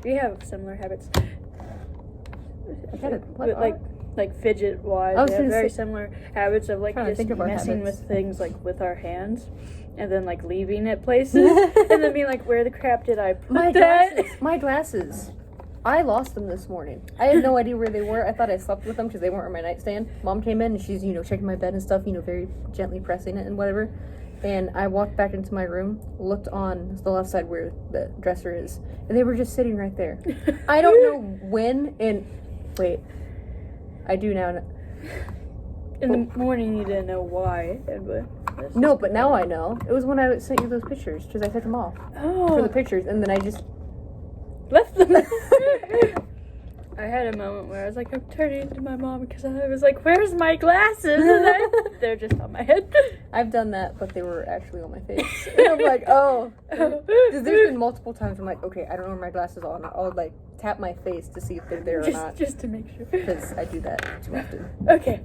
We have similar habits. What like fidget wise, we have very similar habits of like just messing with things like with our hands, and then like leaving at places, and then being like, where the crap did I put that? My glasses. I lost them this morning. I had no idea where they were. I thought I slept with them because they weren't on my nightstand. Mom came in and she's, checking my bed and stuff, very gently pressing it and whatever. And I walked back into my room, looked on the left side where the dresser is, and they were just sitting right there. I don't know when, and wait, I do now. In the morning you didn't know why. No, but now I know. It was when I sent you those pictures, because I took them off for the pictures, and then I just left them. I had a moment where I was like, I'm turning to my mom because I was like, where's my glasses? And they're just on my head. I've done that, but they were actually on my face. And I'm like, oh. Because there's been multiple times I'm like, okay, I don't know where my glasses are. And I'll like tap my face to see if they're there or not. Just to make sure. Because I do that too often. Okay.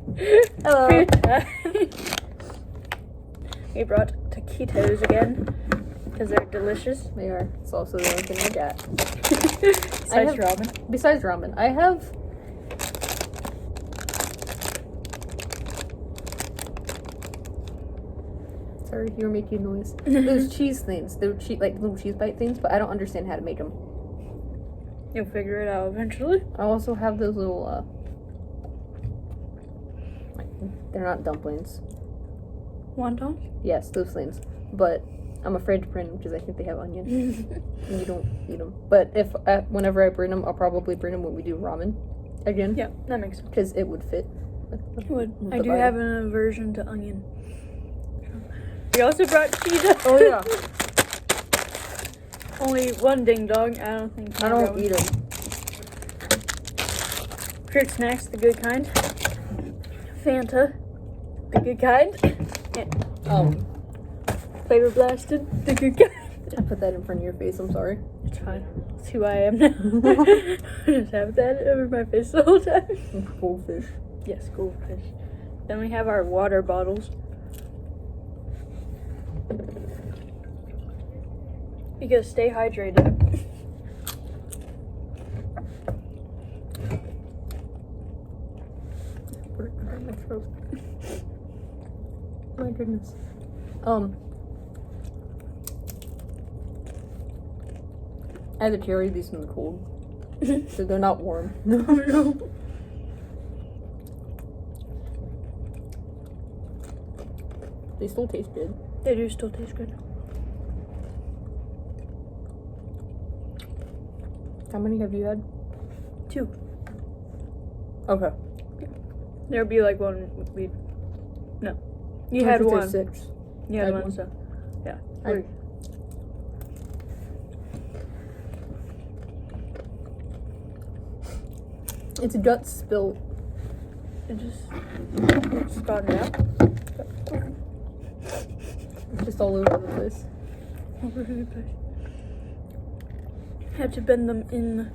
Hello. We brought taquitos again. Because they're delicious. They are. It's also the only thing I got. Besides ramen. I have... Sorry, you were making noise. Those cheese things. They're like little cheese bite things, but I don't understand how to make them. You'll figure it out eventually. I also have those little, they're not dumplings. Wontons? Yes, those things. But I'm afraid to print them because I think they have onion. And you don't eat them. But whenever I bring them, I'll probably bring them when we do ramen again. Yeah, that makes sense. Because it would fit. It would. I do have an aversion to onion. We also brought Cheetos. Oh, yeah. Only one ding dong. I don't think. I don't eat them. Fruit snacks, the good kind. Fanta, the good kind. And, Flavor blasted, the good kind. I put that in front of your face. I'm sorry. It's fine. That's who I am now. I just have that over my face the whole time. Goldfish. Yes, goldfish. Then we have our water bottles. Because stay hydrated. Put it in my throat. My goodness. I had to carry these in the cold. So they're not warm. No. They still taste good. They do still taste good. How many have you had? 2. Okay. There'll be like one No. You had 1. 6. You had 1, so yeah. It's guts spilled. It just started out. It's just all over the place. Over the place. Have to bend them in.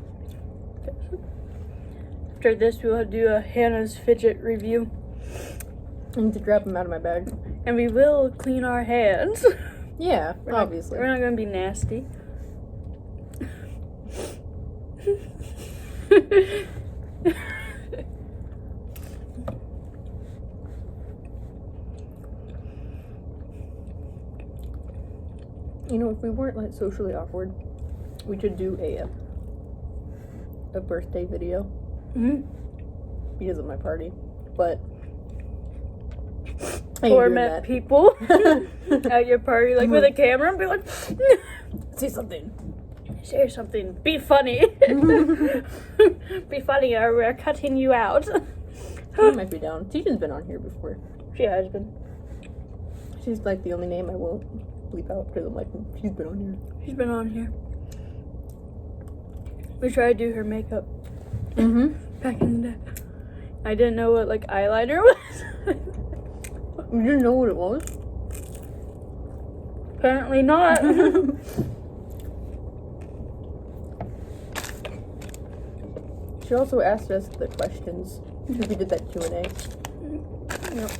After this, we'll do a Hannah's Fidget review. I need to grab them out of my bag. And we will clean our hands. Yeah, obviously. We're not going to be nasty. If we weren't like socially awkward, we could do a birthday video. Because of my party, but or met people at your party, like with a camera, and be like, say something. Say something. Be funny. Be funny, or we're cutting you out. She might be down. Tisha's been on here before. She has been. She's like the only name I won't bleep out because I'm like, she's been on here. She's been on here. We tried to do her makeup. Back in the day. I didn't know what like eyeliner was. You didn't know what it was? Apparently not. She also asked us the questions because we did that Q&A. Yep.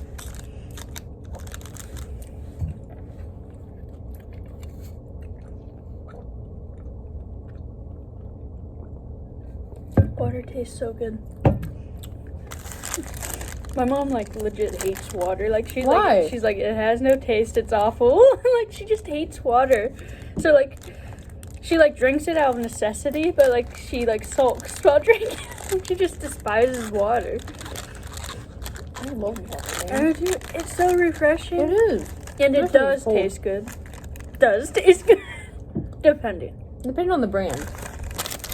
Water tastes so good. My mom, like, legit hates water. Like, she's Why? like, it has no taste, it's awful. Like, she just hates water. So, like, she, like, drinks it out of necessity, but, like, she, like, sulks while drinking it. She just despises water. I love water, man. It's so refreshing. It is. And it does taste good. Does taste good. Depending on the brand.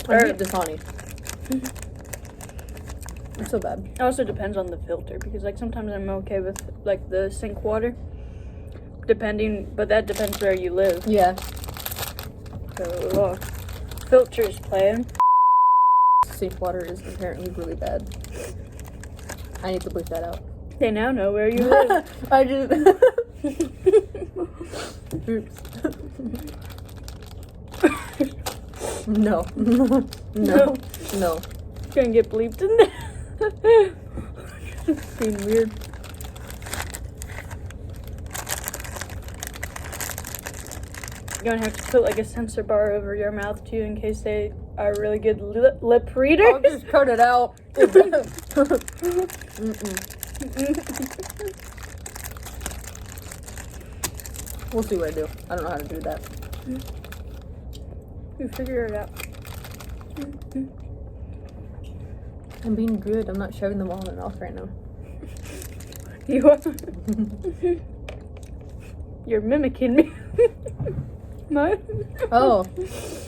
I hate Dasani. It's so bad. It also depends on the filter, because, like, sometimes I'm okay with, like, the sink water. But that depends where you live. Yeah. So, filters playing. Sink water is apparently really bad. I need to bleep that out. They now know where you live. I just... Oops. No. No. Gonna get bleeped in there. It's being weird. You're gonna have to put, like, a sensor bar over your mouth too, in case they are really good lip readers. I'll just cut it out. We'll see what I do. I don't know how to do that. You figure it out. I'm being good. I'm not shoving them all in my mouth right now. You are. You're mimicking me. Oh,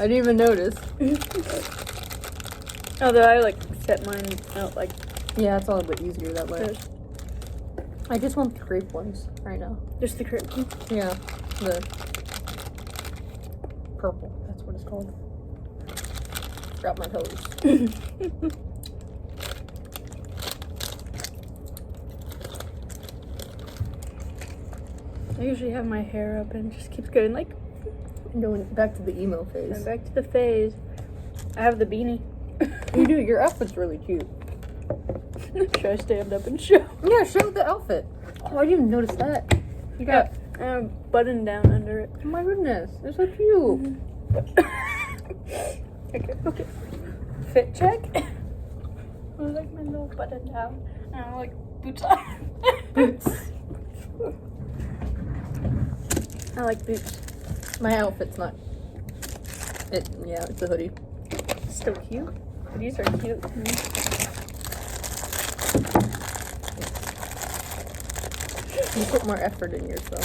I didn't even notice. Although I, like, set mine out, like... Yeah, it's all a bit easier that way. I just want the grape ones right now. Just the grape ones? Yeah, the purple. That's what it's called. Got my toes. I usually have my hair up and it just keeps going, like... Going back to the emo phase. And back to the phase. I have the beanie. You do. Your outfit's really cute. Should I stand up and show? Yeah, show the outfit. Oh, I didn't even notice that. You got a button down under it. Oh my goodness, it's so cute. Okay. Fit check. I like my little button down. And I like boots on. Boots. I like boots. My outfit's not. Yeah, it's a hoodie. Still cute. These are cute. You put more effort in yourself.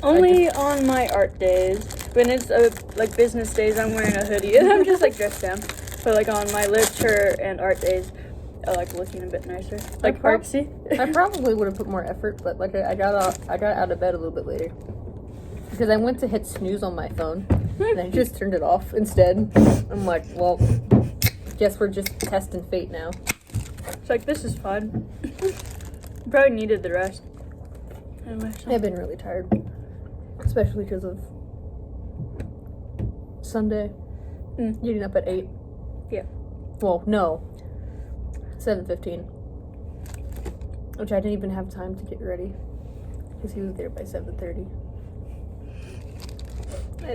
Only on my art days. When it's like business days, I'm wearing a hoodie and I'm just like dressed down. But like on my literature and art days, I like looking a bit nicer, like artsy. I probably would have put more effort, but like I got out of bed a little bit later because I went to hit snooze on my phone and I just turned it off instead. I'm like, well, guess we're just testing fate now. It's like, this is fun. Probably needed the rest. I've been really tired, especially because of Sunday. Getting up at 8. Yeah. Well, no. 7:15. Which I didn't even have time to get ready. Because he was there by 7:30.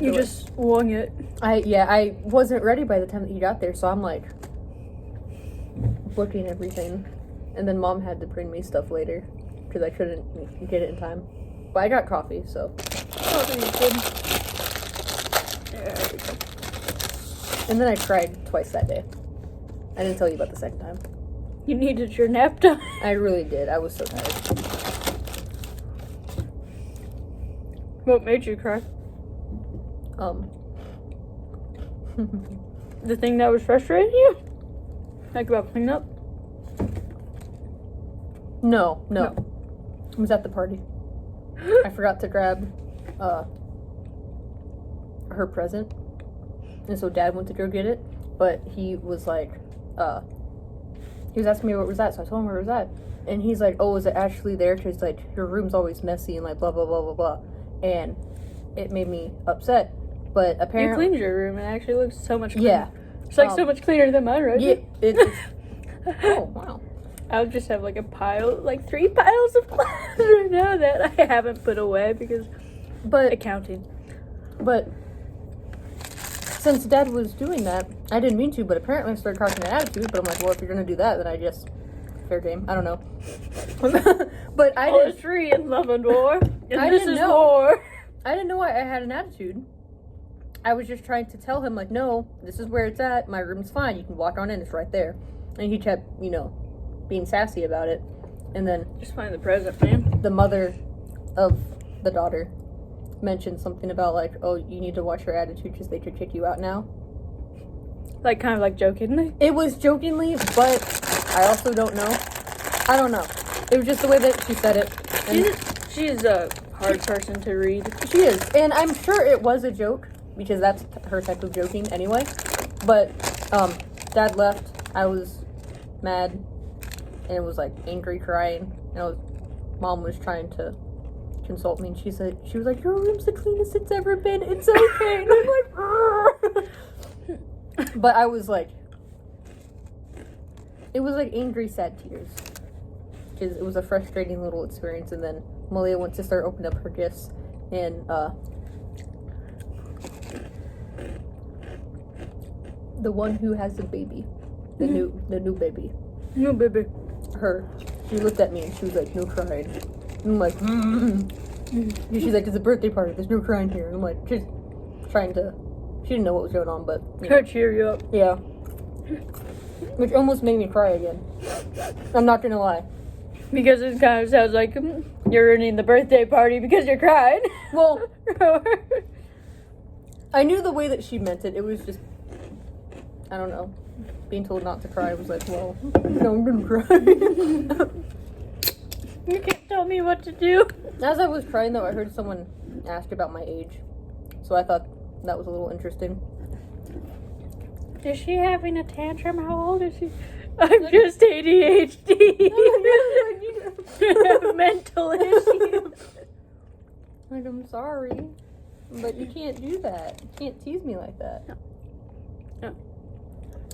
You just wung it. I wasn't ready by the time that he got there, so I'm like booking everything. And then Mom had to bring me stuff later. Because I couldn't get it in time. But I got coffee, so. Oh, good. And then I cried twice that day. I didn't tell you about the second time. You needed your nap time. I really did. I was so tired. What made you cry? The thing that was frustrating you? Like about cleanup? No. I was at the party. I forgot to grab her present. And so Dad went to go get it. But he was like, he was asking me what was that, so I told him where was that. And he's like, oh, is it actually there? Because, like, your room's always messy and, like, blah, blah, blah, blah, blah. And it made me upset. But apparently... You cleaned your room and it actually looks so much cleaner. Yeah. It's, like, so much cleaner than mine, right? Yeah, it's oh, wow. I would just have, like, a pile, like, 3 piles of clothes right now that I haven't put away because... accounting. But... since Dad was doing that, I didn't mean to, but apparently I started crossing an attitude. But I'm like, well, if you're gonna do that, then I just fair game. I don't know. But I didn't. Poetry and love and war. And I this didn't is know. war. I didn't know I had an attitude. I was just trying to tell him, like, no, this is where it's at. My room's fine. You can walk on in. It's right there. And he kept, being sassy about it. And then Just find the present, man. the mother of the daughter mentioned something about, like, oh, you need to watch your attitude because they could kick you out now. Like, kind of like jokingly. It was jokingly, but I also don't know. I don't know. It was just the way that she said it. And She's a hard person to read. she is. And I'm sure it was a joke because that's her type of joking anyway. But Dad left. I was mad and it was like angry crying. And Mom was trying to consult me and she was like, your room's the cleanest it's ever been. It's okay. And I'm like, "Argh." But I was like, it was like angry, sad tears. Because it was a frustrating little experience. And then Malia went to start opening up her gifts. And the one who has the baby, the new baby, No, baby. she looked at me and she was like, no crying. And I'm like, And she's like, it's a birthday party, there's no crying here. And I'm like, she's trying to, she didn't know what was going on, but Try to cheer you up. yeah. Which almost made me cry again. I'm not gonna lie. Because it kind of sounds like you're ruining the birthday party because you're crying. Well, I knew the way that she meant it. It was just, I don't know. Being told not to cry was like, well, no, I'm gonna cry. You can't tell me what to do. As I was crying, though, I heard someone ask about my age. So I thought that was a little interesting. Is she having a tantrum? How old is she? I'm just ADHD. Mental issue. Like, I'm sorry, but you can't do that. You can't tease me like that. No.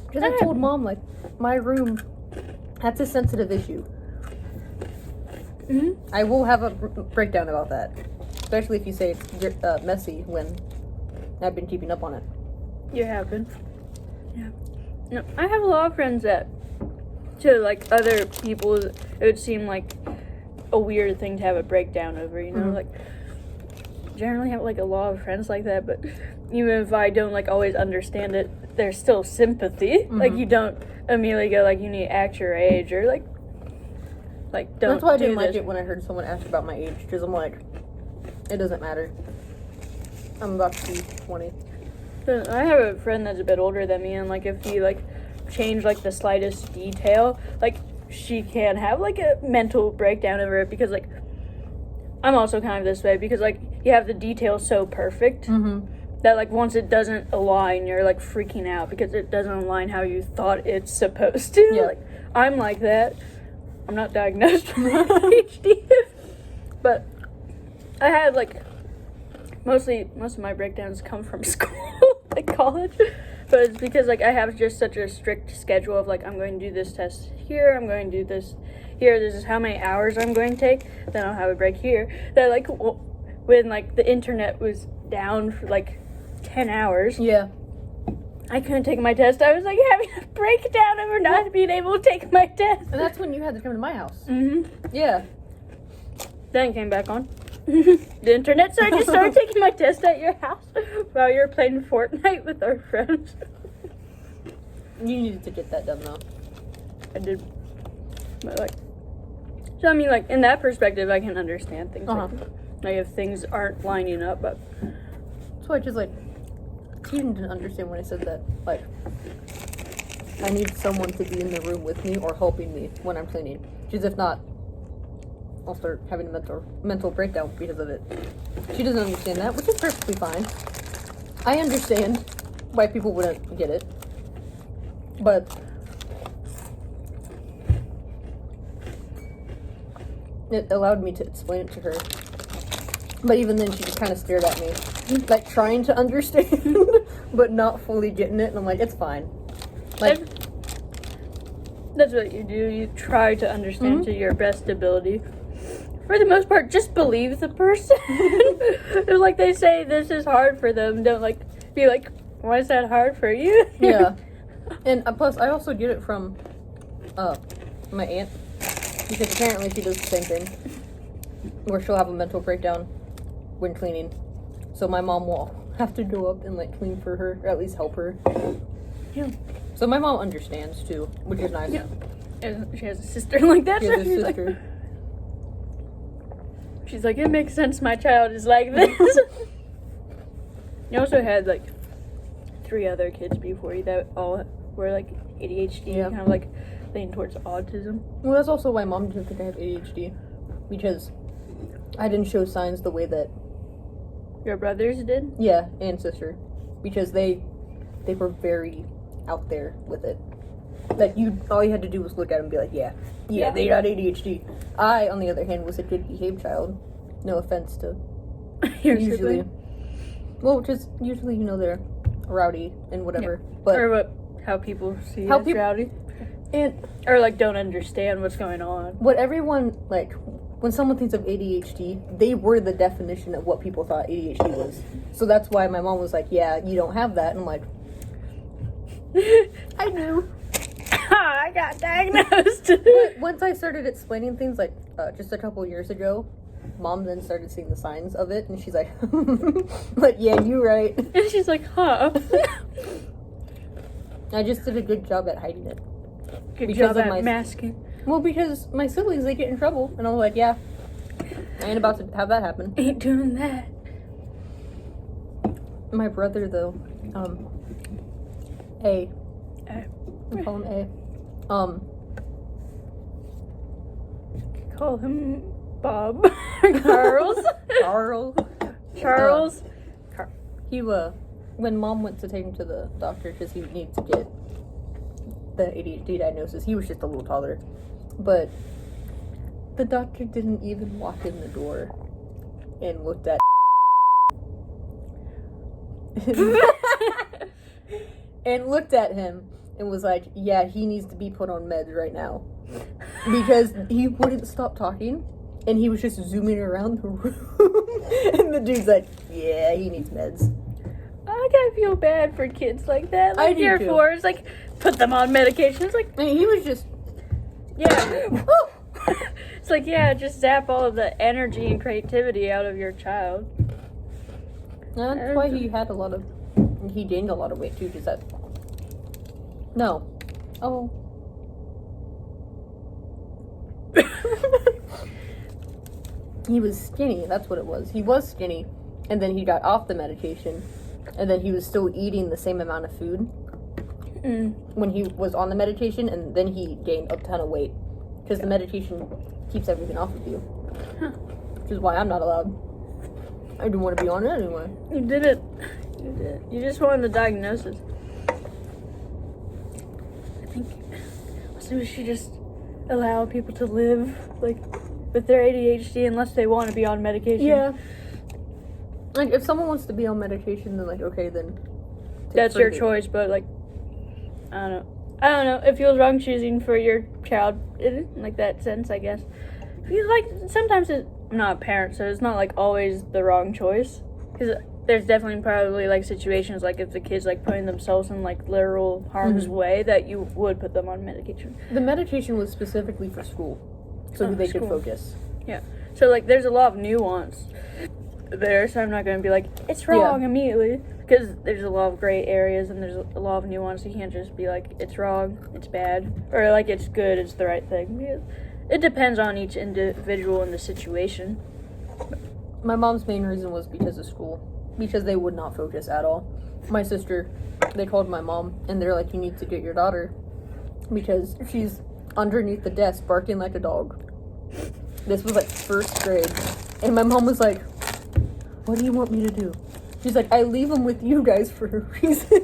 Because I told Mom, like, my room, that's a sensitive issue. Mm-hmm. I will have a breakdown about that. Especially if you say it's messy when I've been keeping up on it. You have been. Yeah. No, I have a lot of friends that, to like other people, it would seem like a weird thing to have a breakdown over, like generally have like a lot of friends like that, but even if I don't like always understand it, there's still sympathy. Like you don't immediately go like you need to act your age or like don't. That's why I didn't do like this. it when I heard someone ask about my age, because I'm like, it doesn't matter. I'm about to be 20. I have a friend that's a bit older than me, and like if he like change like the slightest detail, like she can have like a mental breakdown over it because like I'm also kind of this way because like you have the details so perfect that like once it doesn't align, you're like freaking out because it doesn't align how you thought it's supposed to. Yeah. Like I'm like that. I'm not diagnosed with ADHD, but I had like most of my breakdowns come from school, like college. But it's because like I have just such a strict schedule of like I'm going to do this test here, I'm going to do this here, this is how many hours I'm going to take, then I'll have a break here. That like when like the internet was down for like 10 hours, Yeah. I couldn't take my test. I was like having a breakdown over not being able to take my test. And that's when you had to come to my house. Yeah. Then it came back on. The internet, so I just started taking my test at your house while you were playing Fortnite with our friends. You needed to get that done, though. I did. But like, so I mean, like in that perspective, I can understand things like if things aren't lining up. But So I just like, she didn't understand when I said that. Like, I need someone to be in the room with me or helping me when I'm cleaning. Because if not, I'll start having a mental breakdown because of it. She doesn't understand that, which is perfectly fine. I understand why people wouldn't get it. But it allowed me to explain it to her. But even then, she just kind of stared at me, like trying to understand, but not fully getting it. And I'm like, it's fine. Like, that's what you do. You try to understand to your best ability. For the most part, just believe the person. Like they say, this is hard for them. Don't like be like, why is that hard for you? Yeah. And plus, I also get it from my aunt. Because apparently she does the same thing. Where she'll have a mental breakdown when cleaning. So my mom will have to go up and like clean for her, or at least help her. Yeah. So my mom understands too, which is nice. Yeah. And she has a sister like that. She has a She's sister. Like, she's like, it makes sense my child is like this. You also had like 3 other kids before you that all were like ADHD, Yeah. kind of like leaning towards autism. Well, that's also why mom didn't think I have ADHD. Because I didn't show signs the way that Your brothers did? yeah, and sister. Because they were very out there with it. Like all you had to do was look at them and be like, yeah, they got ADHD. I, on the other hand, was a good behaved child. No offense to Your usually. sibling? Well, just usually, they're rowdy and whatever. Yeah. But Or how people see How as peop- rowdy. and Or like don't understand what's going on. what everyone like when someone thinks of ADHD, they were the definition of what people thought ADHD was. So that's why my mom was like, "Yeah, you don't have that," and I'm like, "I knew." I got diagnosed. But once I started explaining things like just a couple years ago, mom then started seeing the signs of it, and she's like, "Like, yeah, you're right." And she's like, huh. I just did a good job at hiding it. Good Because job of at my- masking. Well, because my siblings, they get in trouble, and I was like, "Yeah, I ain't about to have that happen." Ain't doing that. My brother, though, A. A. I call him A. Call him Bob. Charles. Charles. Charles. He, when mom went to take him to the doctor because he needed to get the ADHD diagnosis, he was just a little taller. But the doctor didn't even walk in the door and looked at and looked at him and was like, yeah, he needs to be put on meds right now. Because he wouldn't stop talking and he was just zooming around the room. And the dude's like, yeah, he needs meds. I kind of feel bad for kids like that. I Like do year too. 4, it's like, put them on medication. It's like, I mean, he was just, yeah. It's like, yeah, just zap all of the energy and creativity out of your child. that's why he had he gained a lot of weight too, because that, no. Oh. He was skinny, that's what it was. He was skinny, and then he got off the medication, and then he was still eating the same amount of food when he was on the medication, and then he gained a ton of weight. Because the medication keeps everything off of you. Which is why I'm not allowed. I didn't want to be on it anyway. You did it. You did it. You just wanted the diagnosis. I think also we should just allow people to live like with their ADHD unless they want to be on medication. Yeah. Like, if someone wants to be on medication, then, like, okay, then... That's your choice, but like, I don't know. It feels wrong choosing for your child in like that sense, I guess. Because like sometimes I'm not a parent, so it's not like always the wrong choice. Because there's definitely probably like situations like if the kid's like putting themselves in like literal harm's way that you would put them on medication. The medication was specifically for school, so they could focus. Yeah. So like there's a lot of nuance there, so I'm not going to be like it's wrong immediately, because there's a lot of gray areas and there's a lot of nuance. You can't just be like it's wrong, it's bad, or like it's good, it's the right thing. It depends on each individual and the situation. My mom's main reason was because of school, because they would not focus at all. My sister, they called my mom and they're like, you need to get your daughter because she's underneath the desk barking like a dog. This was like first grade, and my mom was like, what do you want me to do? She's like, I leave them with you guys for a reason.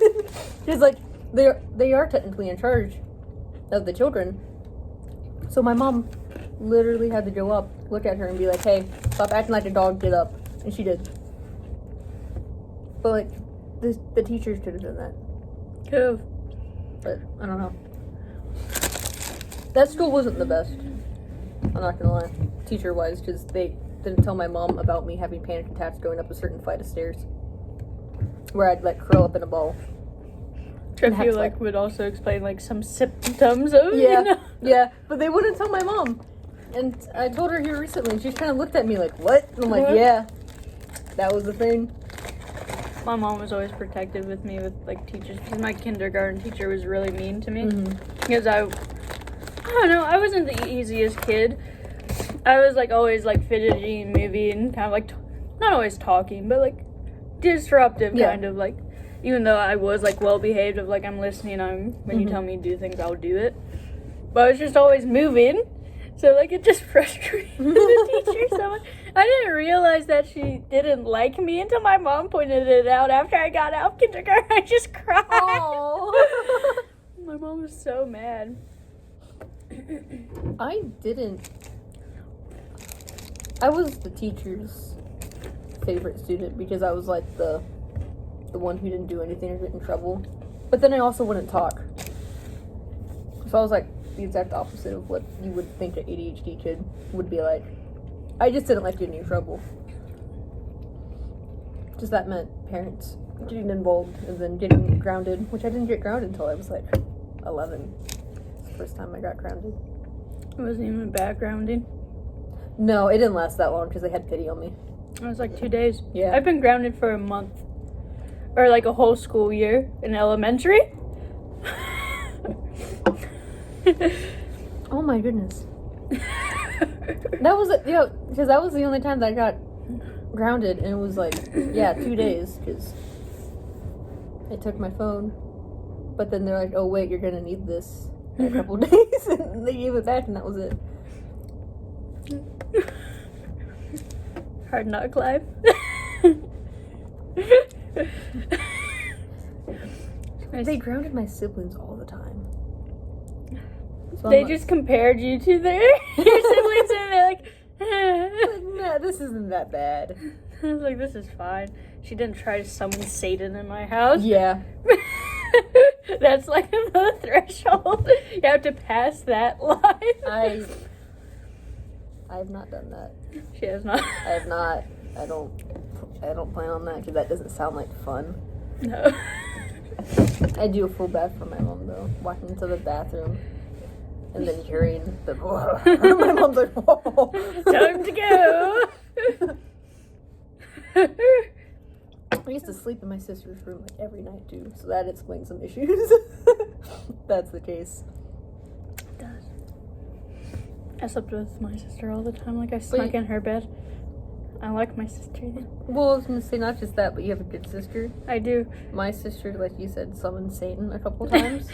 She's like, they are technically in charge of the children. So my mom literally had to go up, look at her, and be like, hey, stop acting like a dog, get up. And she did. But, like, the teachers could have done that. Could have. But, I don't know. That school wasn't the best. I'm not gonna lie. Teacher-wise, because they didn't tell my mom about me having panic attacks going up a certain flight of stairs. where I'd like curl up in a ball. I feel like would also explain like some symptoms of Yeah, but they wouldn't tell my mom. And I told her here recently, and she kind of looked at me like, "What?" And I'm like, "Yeah, that was the thing." My mom was always protective with me with like teachers because my kindergarten teacher was really mean to me because I don't know, I wasn't the easiest kid. I was like always like fidgety and moving and kind of like not always talking, but like disruptive kind of like. Even though I was like well behaved, of like I'm listening, when you tell me to do things, I'll do it. But I was just always moving, so like it just frustrated the teacher so much. I didn't realize that she didn't like me until my mom pointed it out after I got out of kindergarten. I just cried. Oh. My mom was so mad. I was the teacher's favorite student because I was like the one who didn't do anything or get in trouble. But then I also wouldn't talk. So I was like the exact opposite of what you would think an ADHD kid would be like. I just didn't like getting in trouble. Just that meant parents getting involved and then getting grounded, which I didn't get grounded until I was like 11. It's the first time I got grounded. It wasn't even bad grounding. No, it didn't last that long because they had pity on me. It was like 2 days. Yeah. I've been grounded for a month. Or like a whole school year in elementary. Oh my goodness. That was, because that was the only time that I got grounded, and it was like, 2 days, because I took my phone, but then they're like, oh wait, you're gonna need this in a couple days, and they gave it back, and that was it. Hard knock life. They grounded my siblings all the time. So they just compared you to your siblings, and they're like, no, this isn't that bad. I was like, this is fine. She didn't try to summon Satan in my house. Yeah. That's like the threshold. You have to pass that line. I have not done that. She has not. I have not. I don't plan on that because that doesn't sound like fun. No. I do a full bath for my mom though. Walking into the bathroom and then hearing the my mom's like, whoa. Time to go. I used to sleep in my sister's room like every night too, so that explains some issues. That's the case. It does. I slept with my sister all the time, like I snuck in her bed. I like my sister then. Well, I was gonna say not just that, but you have a good sister. I do. My sister, like you said, summoned Satan a couple times.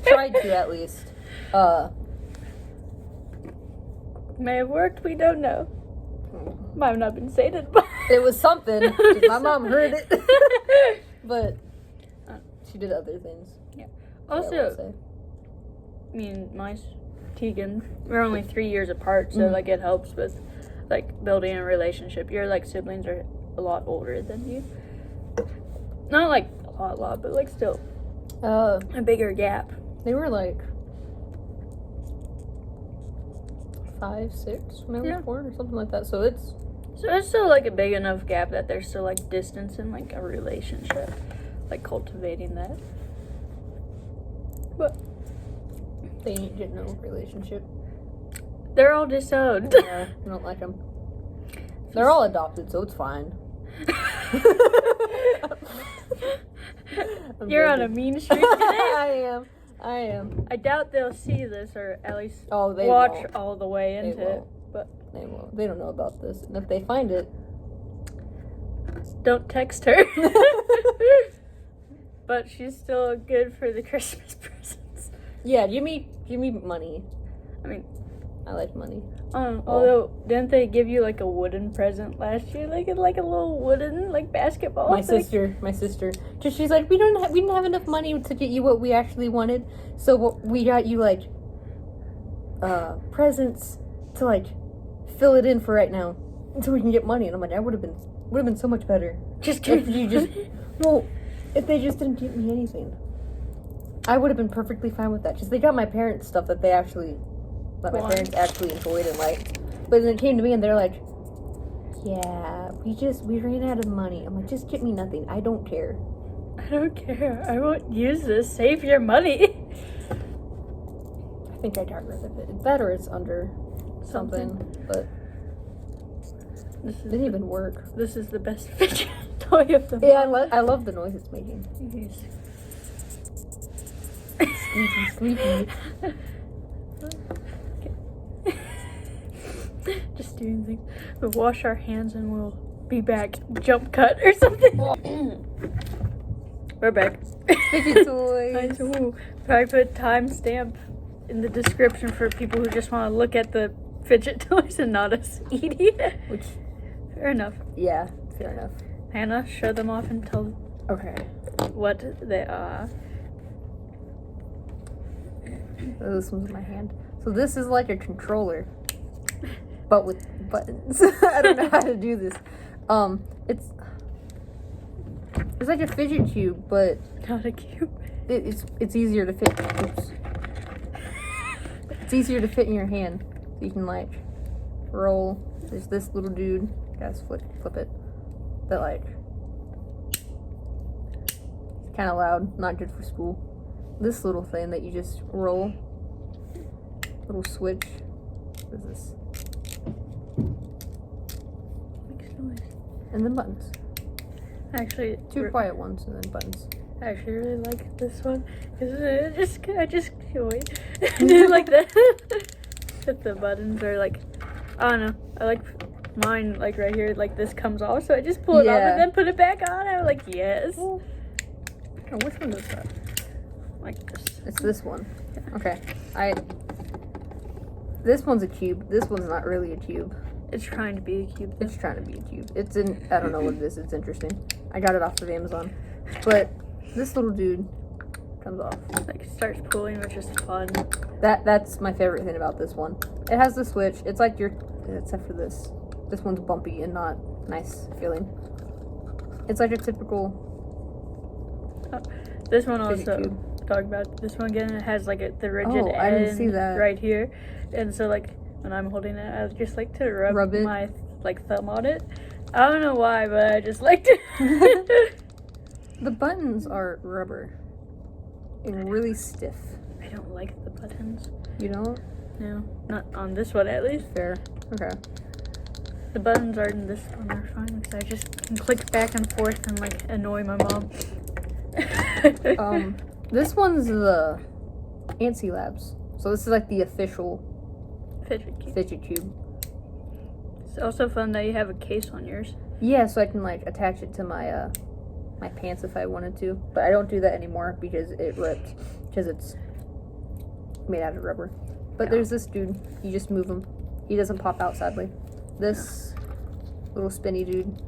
Tried to at least. May have worked, we don't know. Might have not been Satan, but it was something. 'Cause my mom heard it. But she did other things. Yeah. Also, me and Tegan, we're only 3 years apart, so like it helps with like building a relationship. Your like siblings are a lot older than you. Not like a lot, but like still a bigger gap. They were like 5, 6 when I was born or something like that. So it's still like a big enough gap that there's still like distance in like a relationship, like cultivating that. But they ain't getting no relationship. They're all disowned. Yeah, I don't like them. They're all adopted, so it's fine. You're on a mean streak today. I am. I doubt they'll see this, or at least they watch won't. all the way into it. But they won't. They don't know about this, and if they find it, don't text her. But she's still good for the Christmas presents. Yeah, give me money. I mean, I like money. Although, didn't they give you like a wooden present last year? Like a little wooden like basketball. My sister. Just she's like, we didn't have enough money to get you what we actually wanted, so we got you like presents to like fill it in for right now until we can get money. And I'm like, that would have been so much better. Just kidding. If they just didn't give me anything, I would have been perfectly fine with that. Because they got my parents stuff that my parents actually enjoyed and liked. But then it came to me and they're like, yeah, we ran out of money. I'm like, just get me nothing. I don't care. I don't care. I won't use this. Save your money. I think I got rid of it. It's that or it's under something. But This is didn't even work. This is the best fidget toy of them. Yeah, I love the noise it's making. Yes. Squeaky. Just doing things. We'll wash our hands and we'll be back. Jump cut or something. We're back. Fidget toys. Nice. Ooh. Probably put timestamp in the description for people who just want to look at the fidget toys and not us eating it. Which, Fair enough. yeah, fair enough. Hannah, show them off and tell Okay. what they are. Oh, this one's in my hand. So this is like a controller, but with buttons. I don't know how to do this. It's like a fidget cube, but Not a cube. it's easier to fit. Oops. It's easier to fit in your hand, so you can like roll. There's this little dude. Guys, flip it. That like kind of loud, not good for school. This little thing that you just roll. Little switch. What is this? Makes noise. And then buttons. Actually, Two quiet ones and then buttons. I actually really like this one because I just wait. I like that. That the buttons are like, I don't know. I like mine like right here. Like this comes off, so I just pull it off and then put it back on. I'm like, yes. Oh, which one is that? Like this. It's this one. Okay. This one's a cube. This one's not really a cube. It's trying to be a cube. It's trying to be a cube. It's in, I don't know what it is. It's interesting. I got it off of Amazon. But this little dude comes off. Like starts pulling, which is fun. That's my favorite thing about this one. It has the switch. It's like except for this. This one's bumpy and not nice feeling. It's like a typical This one fidget also cube. talk about this one again. It has like the rigid Oh, end I didn't see that. right here, and so like when I'm holding it, I just like to rub it. my like thumb on it. I don't know why, but I just like to. The buttons are rubber and really stiff. I don't like the buttons. You don't? No, not on this one at least. Fair. Okay. The buttons are in this one are fine because I just can click back and forth and like annoy my mom. This one's the Antsy Labs. So this is like the official fidget cube. It's also fun that you have a case on yours. Yeah, so I can like attach it to my my pants if I wanted to. But I don't do that anymore because it ripped. Because it's made out of rubber. But there's this dude. You just move him. He doesn't pop out, sadly. This little spinny dude.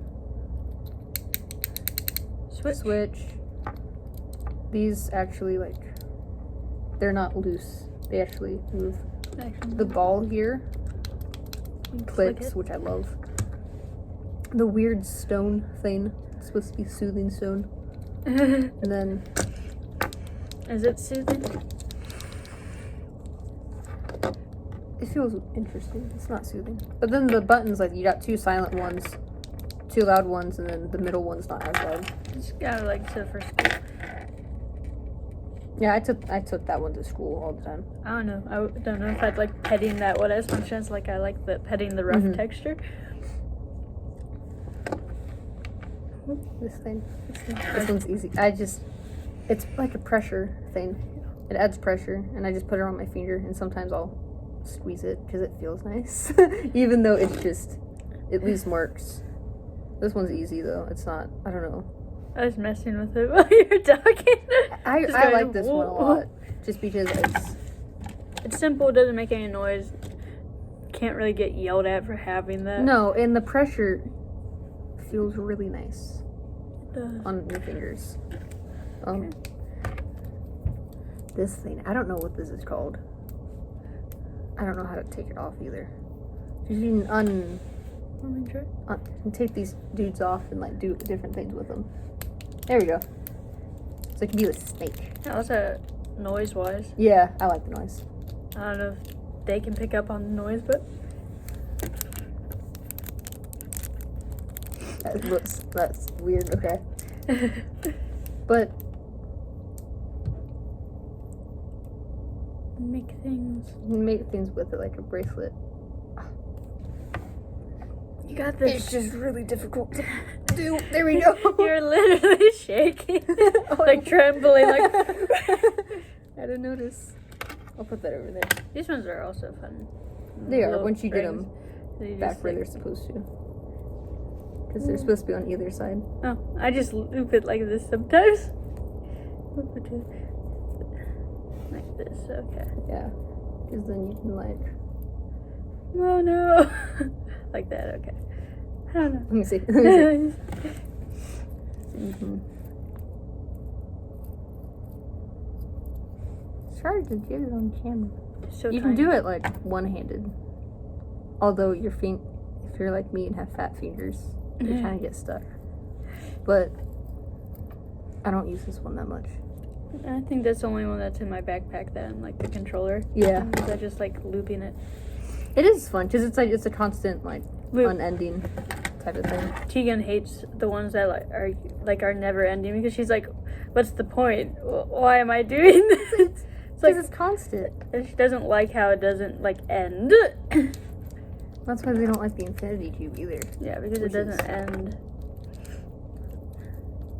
Switch. These actually like, they're not loose. They actually move. The ball here clicks, which I love. The weird stone thing. It's supposed to be soothing stone. And then... Is it soothing? It feels interesting. It's not soothing. But then the buttons, like, you got two silent ones, two loud ones, and then the middle one's not as loud. It's kind of like to for school. Yeah, I took that one to school all the time. I don't know. I don't know if I'd like petting that one as much as like I like the petting the rough texture. This thing. This one's easy. It's like a pressure thing. It adds pressure, and I just put it on my finger, and sometimes I'll squeeze it because it feels nice. Even though it leaves marks. This one's easy though. It's not, I don't know. I was messing with it while you were talking. I like this one a lot. Just because it's simple, doesn't make any noise. Can't really get yelled at for having that. No, and the pressure feels really nice It does. on your fingers. This thing, I don't know what this is called. I don't know how to take it off either. You can Let me try. and take these dudes off and like do different things with them. There we go. So it can be a snake. That was a noise-wise. Yeah, I like the noise. I don't know if they can pick up on the noise, but That's weird. Okay. But make things with it like a bracelet. You got this. It's just really difficult to do. There we go. You're literally shaking, like trembling, like. I didn't notice. I'll put that over there. These ones are also fun. They are Little once you get rings. them back where they're supposed to. Because they're supposed to be on either side. Oh, I just loop it like this sometimes. Like this, okay. Yeah. Because then you can like. Oh no. Like that, okay. I don't know. Let me see. Mm-hmm. It's hard to get it on camera. So you can do it like one-handed. Although if you're like me and have fat fingers, they kind of get stuck. But I don't use this one that much. I think that's the only one that's in my backpack then, like the controller. Yeah. I just like looping it. It is fun because it's a constant like Loop. unending type of thing. Tegan hates the ones that are never ending because she's like, "What's the point? Why am I doing this?" It's like it's constant. And she doesn't like how it doesn't like end. That's why they don't like the infinity cube either. Yeah, because it doesn't end.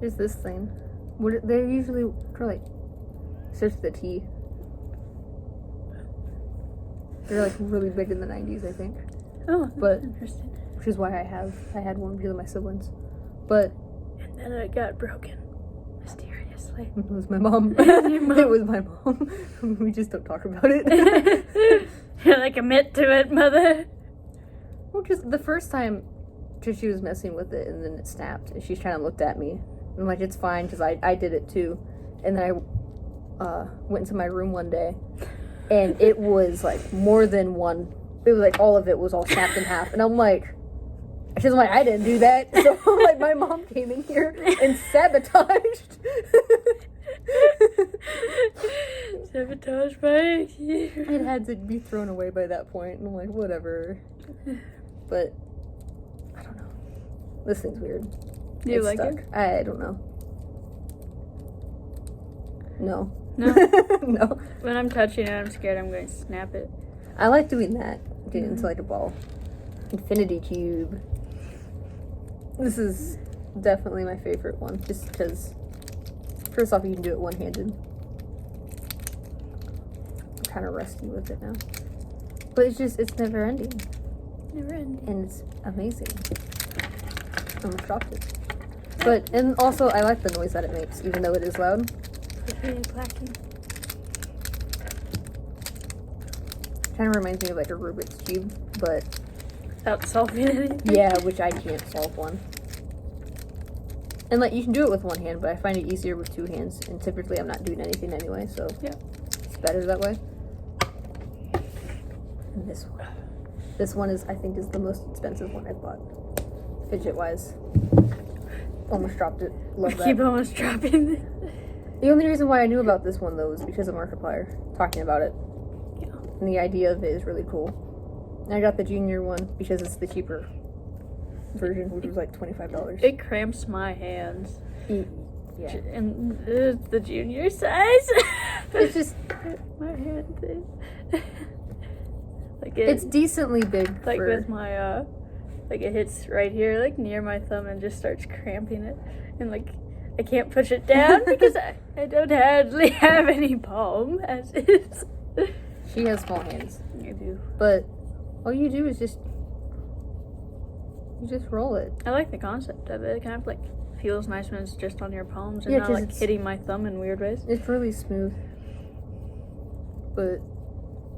There's this thing. They're usually for like search the T. They're like really big in the 90s, I think. Oh, but interesting. Which is why I had one because of my siblings. But and then it got broken mysteriously. It was my mom. It was my mom. We just don't talk about it. You're like, admit to it, mother. Well, just the first time, because she was messing with it and then it snapped and she's trying to look at me. I'm like, it's fine because I did it too. And then I went into my room one day and it was like more than one. It was like all of it was all snapped in half. And I'm like, she's like, I didn't do that. So like my mom came in here and sabotaged. Sabotage by It had to be thrown away by that point. And I'm like, whatever. But I don't know. This thing's weird. Do you like it? I don't know. No. No? No. When I'm touching it, I'm scared I'm going to snap it. I like doing that. Getting into like a ball. Infinity cube. This is definitely my favorite one. Just because, first off, you can do it one-handed. I'm kind of rusty with it now. But it's never ending. Never ending. And it's amazing. I almost dropped it. But, and also, I like the noise that it makes, even though it is loud. Clacking. Kind of reminds me of like a Rubik's Cube, but... Without solving anything? Yeah, which I can't solve one. And like, you can do it with one hand, but I find it easier with two hands, and typically I'm not doing anything anyway, so... Yeah. It's better that way. And this one. This one I think is the most expensive one I've bought. Fidget-wise. Almost dropped it. Love that. Keep almost dropping it. The only reason why I knew about this one, though, is because of Markiplier talking about it. Yeah. And the idea of it is really cool. And I got the junior one because it's the cheaper version, which was like $25. It cramps my hands. Yeah. And it's the junior size. It's just... my hand is... like it's decently big like for... with my, like it hits right here, like near my thumb and just starts cramping it. And like... I can't push it down because I don't hardly have any palm as is. She has small hands. I do. But all you do is just roll it. I like the concept of it. It kind of like feels nice when it's just on your palms and Yeah, not 'cause like it's- hitting my thumb in weird ways. It's really smooth. But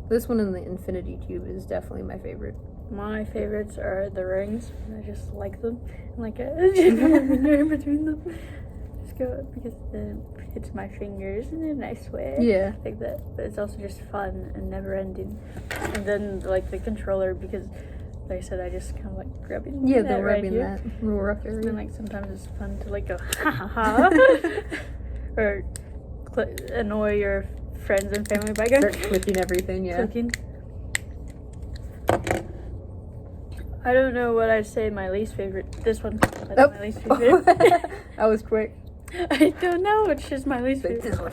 this one in the Infinity Cube is definitely my favorite. My favorites are the rings. I just like them. And like a finger in between them. Just go because it hits my fingers in a nice way. Yeah. Like that. But it's also just fun and never ending. And then like the controller because like I said, I just kind of like rubbing Yeah, that the right rubbing here. that little rough And area. like sometimes it's fun to like go ha ha ha or annoy your friends and family by going Start clicking everything, yeah. clicking. I don't know what I'd say my least favorite. This one. That's my least favorite. That was quick. I don't know. It's just my least favorite. This one.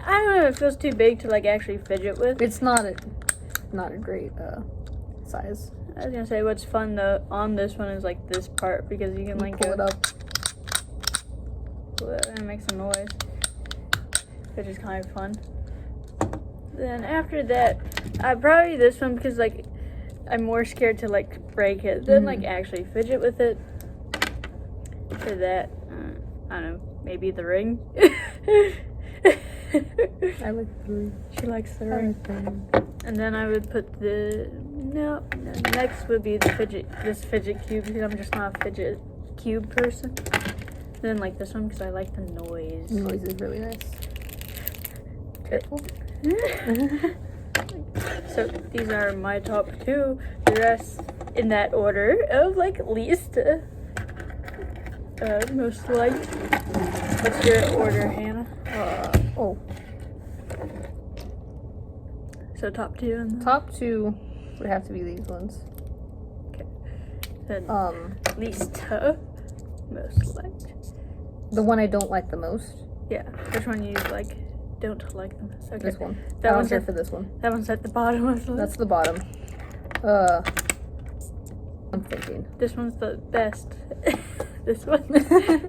I don't know. It feels too big to like actually fidget with. It's not a great size. I was gonna say what's fun though on this one is like this part because you can like pull it up. And it makes a noise, which is kind of fun. Then after that, probably this one because like I'm more scared to like break it than like actually fidget with it. For that, I don't know, maybe the ring. I like the ring. She likes the ring. And then I would put next would be this fidget cube because I'm just not a fidget cube person. Then like this one because I like the noise. The noise is really nice. Careful. So these are my top 2. The rest in that order of like least to most liked. What's your order, Hannah? So top 2 and top 2 would have to be these ones. Okay. Then least to most liked. The one I don't like the most. Yeah. Which one you like? Don't like the most. Okay. This one. That I one's don't care for this one. That one's at the bottom of the list. That's the bottom. I'm thinking. This one's the best. This one. I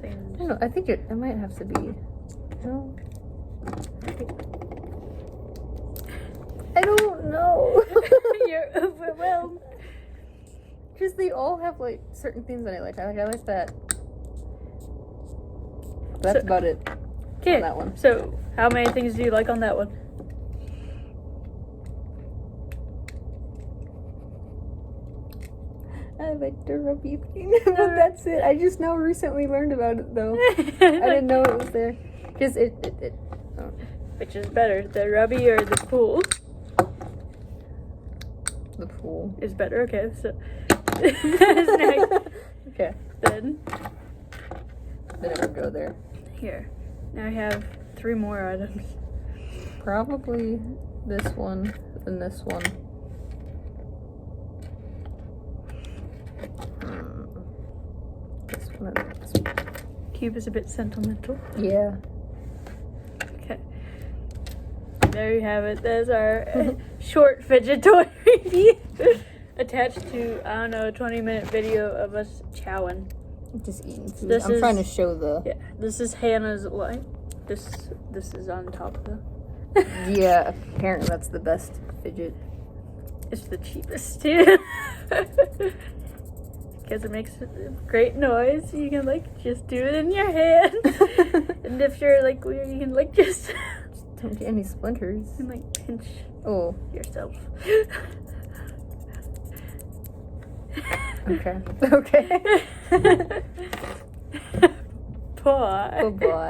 don't know. I think it might have to be. No. I don't know. You're overwhelmed. Because they all have like certain things that I like. I like that. That's about it. Okay. On that one. So, how many things do you like on that one? I like the rubby thing, but that's it. I just now recently learned about it though. I didn't know it was there. Because it. Oh. Which is better, the rubby or the pool? The pool is better. Okay, so next. Okay. Then I would go there. Here. Now I have 3 more items. Probably this one and this one. This one and this one. Cube is a bit sentimental. Yeah. Okay. There you have it. There's our short fidget toy review attached to, I don't know, a 20-minute video of us chowing. Just eating food. I'm trying to show the... Yeah, this is Hannah's life. This is on top of the... Yeah, apparently that's the best fidget. It's the cheapest, too. Because it makes a great noise. You can, like, just do it in your hand. And if you're, like, weird, you can, like, just... Don't get any splinters. And, like, pinch yourself. Okay. Okay. Bye. Bye-bye.